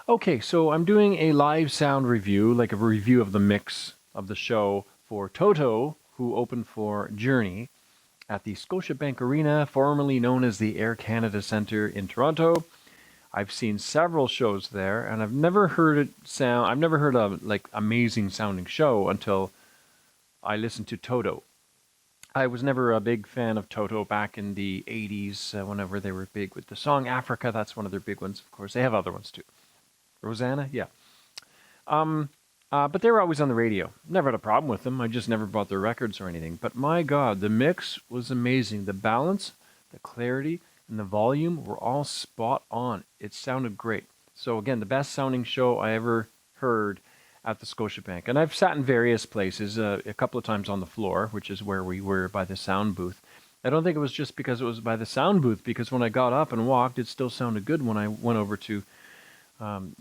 Okay, so I'm doing a live sound review, like a review of the mix of the show for TOTO, who opened for Journey at the Scotiabank Arena, formerly known as the Air Canada Centre in Toronto. I've seen several shows there, and I've never heard it sound. I've never heard a like amazing sounding show until I listened to TOTO. I was never a big fan of TOTO back in the '80s, whenever they were big with the song Africa. That's one of their big ones, of course. They have other ones too. Rosanna, yeah. Um, but they were always on the radio. Never had a problem with them. I just never bought their records or anything. But my God, the mix was amazing. The balance, the clarity, and the volume were all spot on. It sounded great. So again, the best sounding show I ever heard at the Scotiabank. And I've sat in various places, a couple of times on the floor, which is where we were by the sound booth. I don't think it was just because it was by the sound booth, because when I got up and walked, it still sounded good when I went over to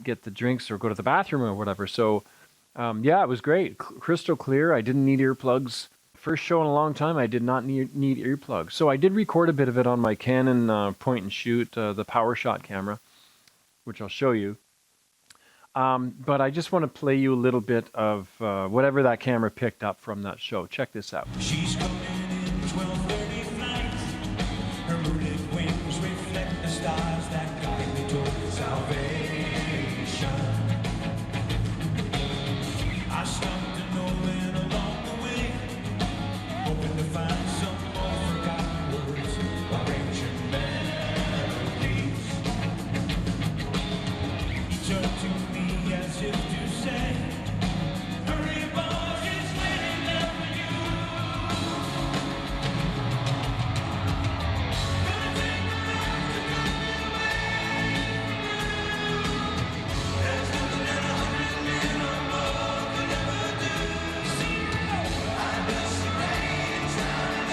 get the drinks or go to the bathroom or whatever. So, yeah, it was great. Crystal clear. I didn't need earplugs. First show in a long time, I did not need earplugs. So I did record a bit of it on my Canon point and shoot, the PowerShot camera, which I'll show you. But I just want to play you a little bit of whatever that camera picked up from that show. Check this out. She's coming in 12:30 flight. Her moonlit wings reflect the stars that guide me toward salvation. I stopped and Nolan along the way, hoping to find some more forgotten words or ancient melodies. He turned to me as if to say, hurry, boy, she's waiting there for you. Gonna take the road to cut me away from you. There's nothing that 100 men or more could ever do. See, I miss the rain shining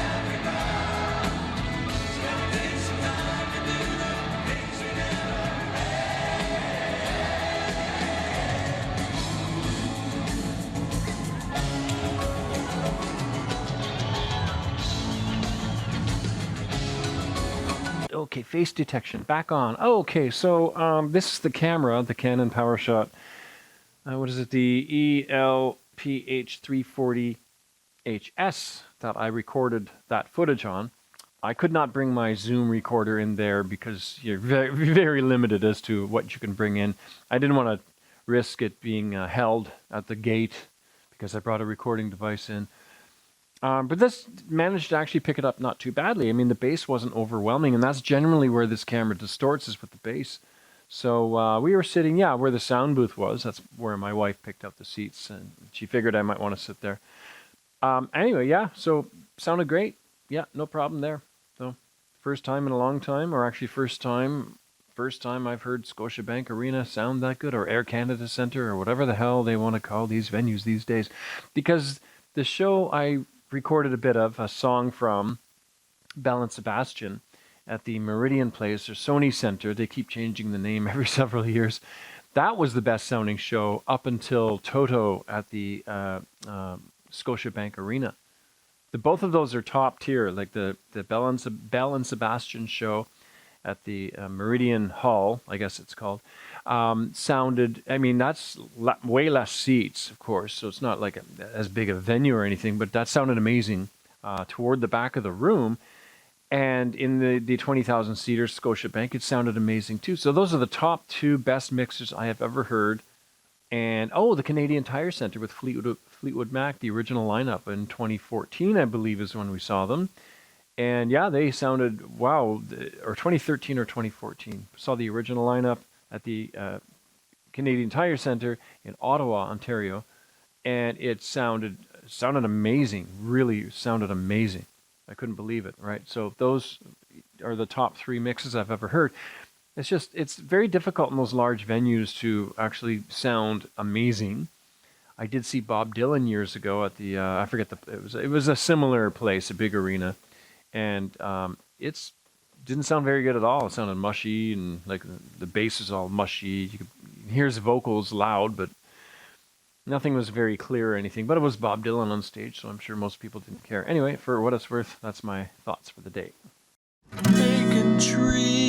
every bow. It's gonna take some time to do the things we never Okay, face detection back on. Oh, okay, so this is the camera, the Canon PowerShot. What is it? The ELPH340HS that I recorded that footage on. I could not bring my Zoom recorder in there because you're very, very limited as to what you can bring in. I didn't want to risk it being held at the gate because I brought a recording device in. But this managed to actually pick it up not too badly. I mean, the bass wasn't overwhelming, and that's generally where this camera distorts, is with the bass. So we were sitting, yeah, where the sound booth was. That's where my wife picked up the seats, and she figured I might want to sit there. Anyway, yeah, so sounded great. Yeah, no problem there. So first time in a long time, or actually first time I've heard Scotiabank Arena sound that good, or Air Canada Centre, or whatever the hell they want to call these venues these days. Because the show I recorded a bit of, a song from Bell and Sebastian at the Meridian Place or Sony Center. They keep changing the name every several years. That was the best sounding show up until TOTO at the Scotiabank Arena. Both of those are top tier, like the Bell and Sebastian show at the Meridian Hall, I guess it's called, sounded, I mean, that's way less seats, of course, so it's not like as big a venue or anything, but that sounded amazing toward the back of the room. And in the 20,000 seater Scotiabank, it sounded amazing too. So those are the top two best mixers I have ever heard. And oh, the Canadian Tire Centre with Fleetwood Mac, the original lineup in 2014, I believe, is when we saw them. And yeah, they sounded, wow, or 2013 or 2014. Saw the original lineup at the Canadian Tire Centre in Ottawa, Ontario, and it sounded amazing. Really sounded amazing. I couldn't believe it, right? So those are the top three mixes I've ever heard. It's very difficult in those large venues to actually sound amazing. I did see Bob Dylan years ago at the, I forget it was a similar place, a big arena, and it's didn't sound very good at all. It sounded mushy, and like the bass is all mushy. You could hear his vocals loud, but nothing was very clear or anything. But it was Bob Dylan on stage, so I'm sure most people didn't care. Anyway, for what it's worth, that's my thoughts for the day. make a tree.